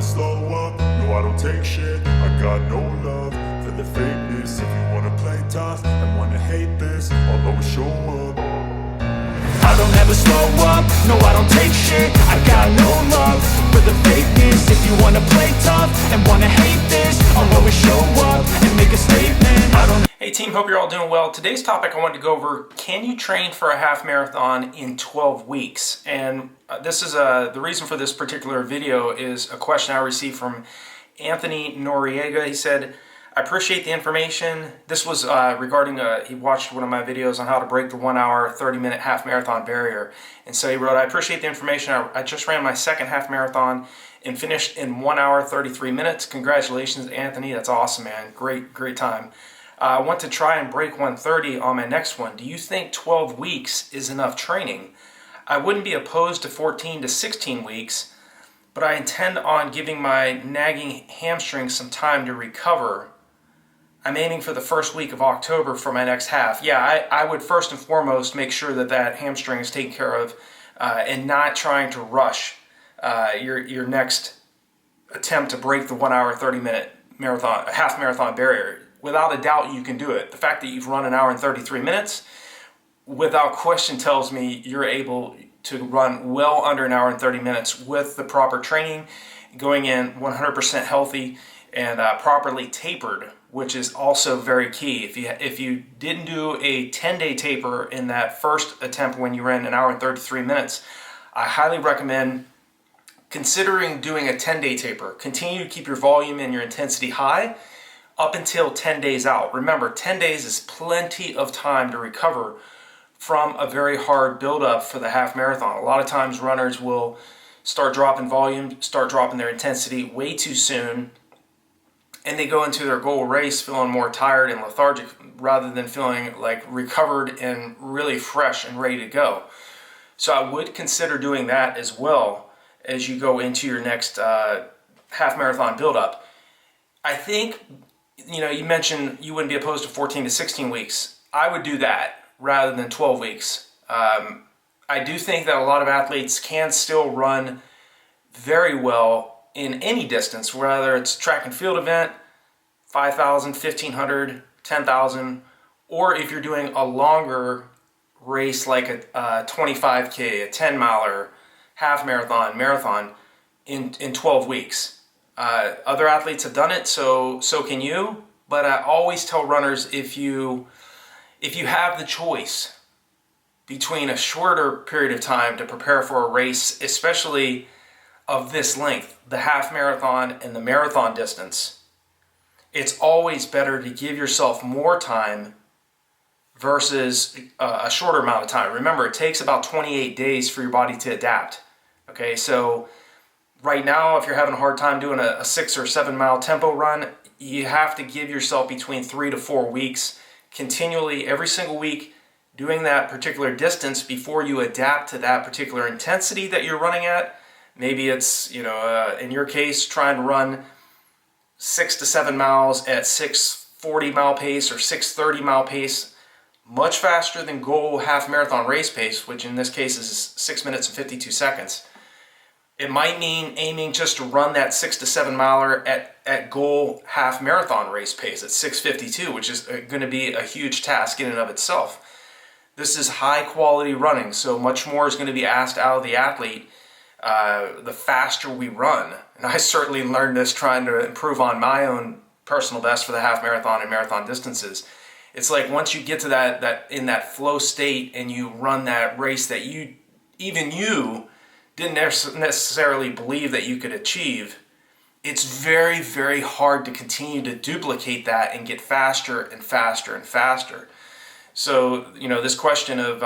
slow up, no I don't take shit. I got no love for the fakeness. If you wanna play tough and wanna hate this, I'll always show up. I don't ever slow up, no I don't take shit. I got no love for the fakeness. If you wanna play tough and wanna hate this, I'll always show up and make a statement. I don't. Hey team, hope you're all doing well. Today's topic I wanted to go over, can you train for a half marathon in 12 weeks? And this is the reason for this particular video is a question I received from Anthony Noriega. He said, I appreciate the information. This was regarding, he watched one of my videos on how to break the 1 hour, 30-minute half marathon barrier. And so he wrote, I appreciate the information. I just ran my second half marathon and finished in 1 hour, 33 minutes. Congratulations, Anthony. That's awesome, man. Great time. I want to try and break 130 on my next one. Do you think 12 weeks is enough training? I wouldn't be opposed to 14 to 16 weeks, but I intend on giving my nagging hamstring some time to recover. I'm aiming for the first week of October for my next half. Yeah, I would first and foremost make sure that that hamstring is taken care of and not trying to rush your next attempt to break the 1 hour, 30-minute marathon, half marathon barrier. Without a doubt, you can do it. The fact that you've run 1 hour and 33 minutes, without question, tells me you're able to run well under 1 hour and 30 minutes with the proper training, going in 100% healthy and properly tapered, which is also very key. If you didn't do a 10-day taper in that first attempt when you ran 1 hour and 33 minutes, I highly recommend considering doing a 10-day taper. Continue to keep your volume and your intensity high up until 10 days out. Remember, 10 days is plenty of time to recover from a very hard build-up for the half marathon. A lot of times runners will start dropping volume, start dropping their intensity way too soon, and they go into their goal race feeling more tired and lethargic rather than feeling like recovered and really fresh and ready to go. So I would consider doing that as well as you go into your next half marathon build-up. I think, you mentioned you wouldn't be opposed to 14 to 16 weeks. I would do that rather than 12 weeks. I do think that a lot of athletes can still run very well in any distance, whether it's track and field event, 5,000, 1,500, 10,000, or if you're doing a longer race like a 25K, a 10-miler, half marathon in 12 weeks. Other athletes have done it, so can you. But I always tell runners, if you have the choice between a shorter period of time to prepare for a race, especially of this length, the half marathon and the marathon distance, it's always better to give yourself more time versus a shorter amount of time. Remember, it takes about 28 days for your body to adapt. Okay, so right now, if you're having a hard time doing a 6 or 7 mile tempo run, you have to give yourself between 3 to 4 weeks continually, every single week, doing that particular distance before you adapt to that particular intensity that you're running at. Maybe it's, in your case, trying to run 6 to 7 miles at 6:40 mile pace or 6:30 mile pace, much faster than goal half marathon race pace, which in this case is 6 minutes and 52 seconds. It might mean aiming just to run that 6 to 7 miler at goal half marathon race pace at 6:52, which is going to be a huge task in and of itself. This is high quality running, so much more is going to be asked out of the athlete the faster we run. And I certainly learned this trying to improve on my own personal best for the half marathon and marathon distances. It's like once you get to that in that flow state and you run that race that you didn't necessarily believe that you could achieve, it's very, very hard to continue to duplicate that and get faster and faster and faster. So, this question of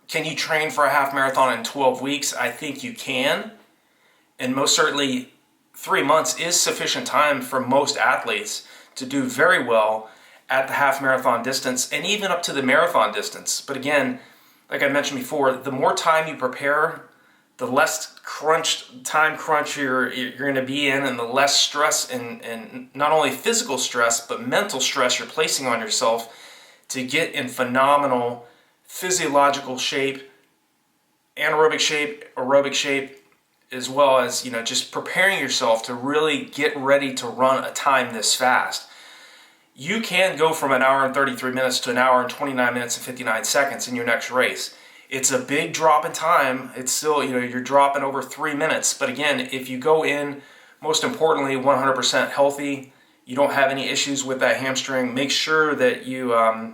can you train for a half marathon in 12 weeks? I think you can. And most certainly 3 months is sufficient time for most athletes to do very well at the half marathon distance and even up to the marathon distance. But again, like I mentioned before, the more time you prepare, the less time crunch you're going to be in, and the less stress and not only physical stress, but mental stress you're placing on yourself to get in phenomenal physiological shape, anaerobic shape, aerobic shape, as well as, you know, just preparing yourself to really get ready to run a time this fast. You can go from an hour and 33 minutes to an hour and 29 minutes and 59 seconds in your next race. It's a big drop in time. It's still, you know, you're dropping over 3 minutes. But again, if you go in, most importantly, 100% healthy, you don't have any issues with that hamstring, make sure that you are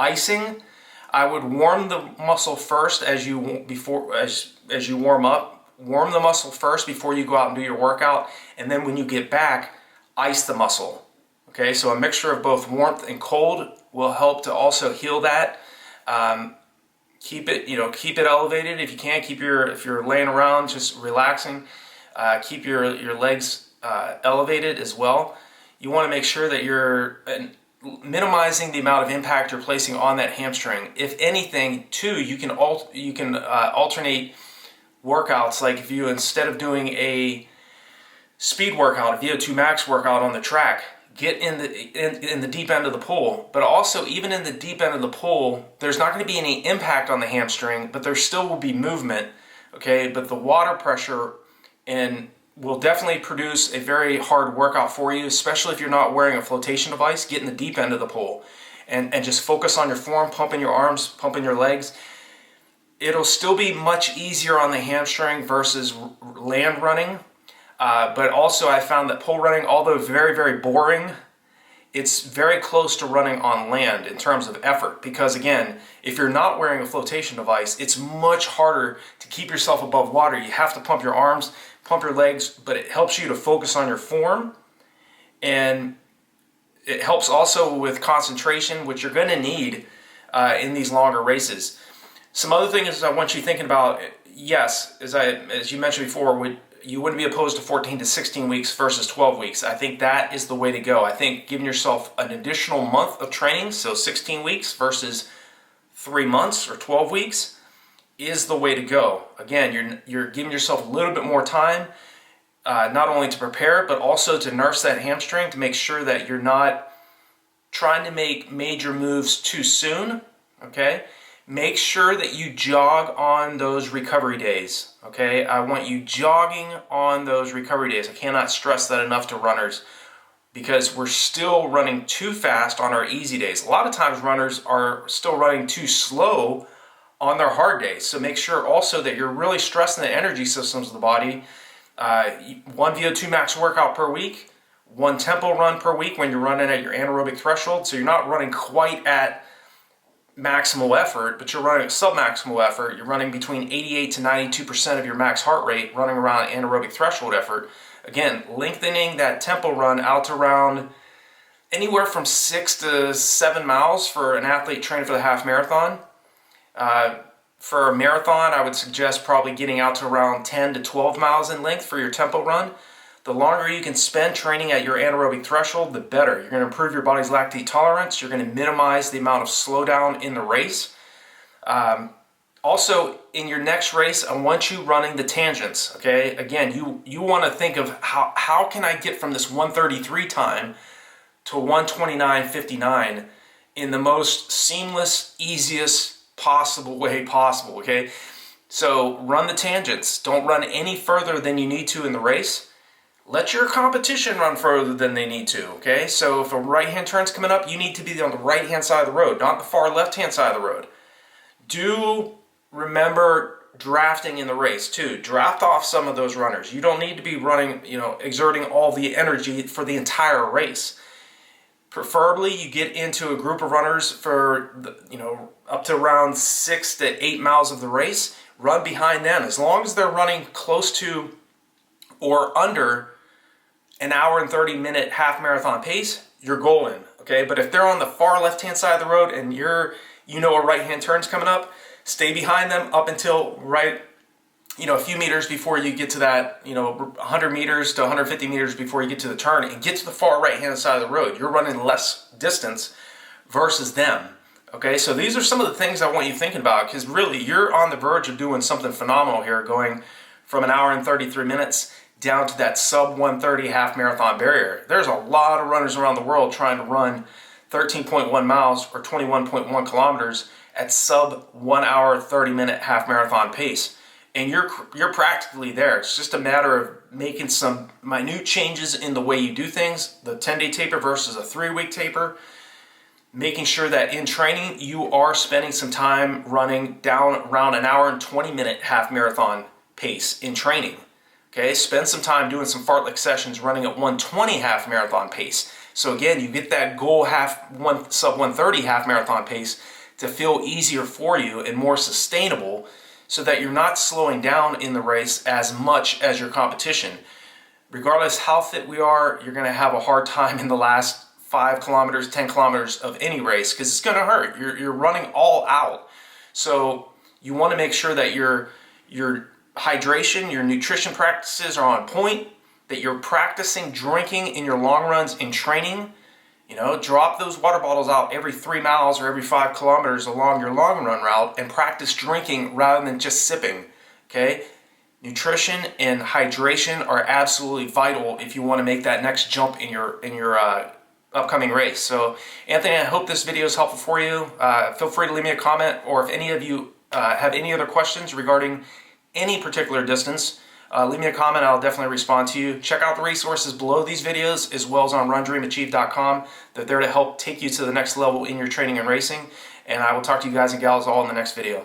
icing. I would warm the muscle first as you warm up. Warm the muscle first before you go out and do your workout, and then when you get back, ice the muscle. Okay, so a mixture of both warmth and cold will help to also heal that. Keep it elevated if you can. If you're laying around just relaxing, keep your legs elevated as well. You want to make sure that you're minimizing the amount of impact you're placing on that hamstring. If anything, too, you can alternate workouts. Like if you, instead of doing a speed workout, a VO2 max workout on the track, get in the deep end of the pool. But also, even in the deep end of the pool, there's not going to be any impact on the hamstring, but there still will be movement. Okay, but the water pressure will definitely produce a very hard workout for you, especially if you're not wearing a flotation device. Get in the deep end of the pool and just focus on your form, pumping your arms, pumping your legs. It'll still be much easier on the hamstring versus land running. But also I found that pole running, although very, very boring, it's very close to running on land in terms of effort. Because again, if you're not wearing a flotation device, it's much harder to keep yourself above water. You have to pump your arms, pump your legs, but it helps you to focus on your form. And it helps also with concentration, which you're going to need in these longer races. Some other things I want you thinking about, yes, as you mentioned before, you wouldn't be opposed to 14 to 16 weeks versus 12 weeks. I think that is the way to go. I think giving yourself an additional month of training, so 16 weeks versus 3 months or 12 weeks, is the way to go. Again, you're giving yourself a little bit more time, not only to prepare, but also to nurse that hamstring, to make sure that you're not trying to make major moves too soon, okay? Make sure that you jog on those recovery days, okay? I want you jogging on those recovery days. I cannot stress that enough to runners, because we're still running too fast on our easy days. A lot of times runners are still running too slow on their hard days. So make sure also that you're really stressing the energy systems of the body. 1 VO2 max workout per week, 1 tempo run per week when you're running at your anaerobic threshold. So you're not running quite at maximal effort, but you're running sub-maximal effort. You're running between 88 to 92% of your max heart rate, running around anaerobic threshold effort. Again, lengthening that tempo run out to around anywhere from 6 to 7 miles for an athlete training for the half marathon. For a marathon, I would suggest probably getting out to around 10 to 12 miles in length for your tempo run. The longer you can spend training at your anaerobic threshold, the better. You're going to improve your body's lactate tolerance. You're going to minimize the amount of slowdown in the race. Also, in your next race, I want you running the tangents, okay? Again, you want to think of how can I get from this 1:33 time to 1:29:59 in the most seamless, easiest possible way possible, okay? So run the tangents. Don't run any further than you need to in the race. Let your competition run further than they need to, okay? So if a right-hand turn's coming up, you need to be on the right-hand side of the road, not the far left-hand side of the road. Do remember drafting in the race, too. Draft off some of those runners. You don't need to be running, exerting all the energy for the entire race. Preferably, you get into a group of runners for, up to around 6 to 8 miles of the race. Run behind them. As long as they're running close to or under an hour and 30-minute half marathon pace, you're golden, okay? But if they're on the far left-hand side of the road and a right-hand turn's coming up, stay behind them up until a few meters before you get to that, 100 meters to 150 meters before you get to the turn, and get to the far right-hand side of the road. You're running less distance versus them, okay? So these are some of the things I want you thinking about, because really, you're on the verge of doing something phenomenal here, going from an hour and 33 minutes down to that sub 1:30 half marathon barrier. There's a lot of runners around the world trying to run 13.1 miles or 21.1 kilometers at sub 1 hour 30 minute half marathon pace. and you're practically there. It's just a matter of making some minute changes in the way you do things, the 10-day taper versus a 3-week taper, making sure that in training you are spending some time running down around an hour and 20-minute half marathon pace in training. Okay, spend some time doing some fartlek sessions running at 120 half marathon pace. So again, you get that goal sub 130 half marathon pace to feel easier for you and more sustainable, so that you're not slowing down in the race as much as your competition. Regardless how fit we are, you're going to have a hard time in the last 5 kilometers, 10 kilometers of any race, because it's going to hurt. You're running all out. So you want to make sure that your hydration, your nutrition practices are on point, that you're practicing drinking in your long runs in training. You know, drop those water bottles out every 3 miles or every 5 kilometers along your long run route and practice drinking rather than just sipping, okay? Nutrition and hydration are absolutely vital if you want to make that next jump in your upcoming race. So, Anthony, I hope this video is helpful for you. Feel free to leave me a comment, or if any of you have any other questions regarding any particular distance, leave me a comment. I'll definitely respond to you. Check out the resources below these videos, as well as on RunDreamAchieve.com. They're there to help take you to the next level in your training and racing. And I will talk to you guys and gals all in the next video.